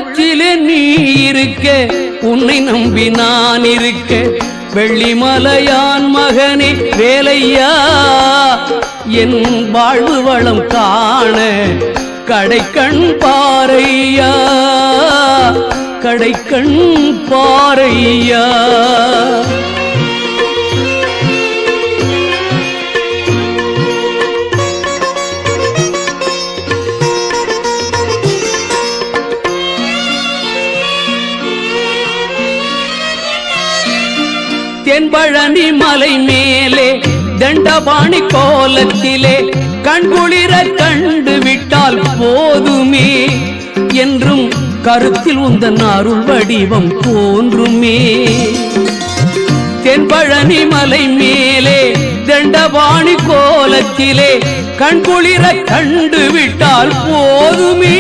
உள்ளத்திலே நீ இருக்க, உன்னை நம்பி நான் இருக்க. வெள்ளிமலையான் மகனே வேலையா, என் வாழ்வு வளம் காண கடைக்கண் பாரையா, கடைக்கண் பாரையா. தென்பழனி மலை மேலே தண்டபாணி கோலத்திலே கண்குளிர கண்டு விட்டால் போதுமே, என்றும் கருத்தில் உந்தன் அருள் வடிவம் தோன்றுமே. தென்பழனி மலை மேலே தண்டபாணி கோலத்திலே கண்குளிர கண்டு விட்டால் போதுமே,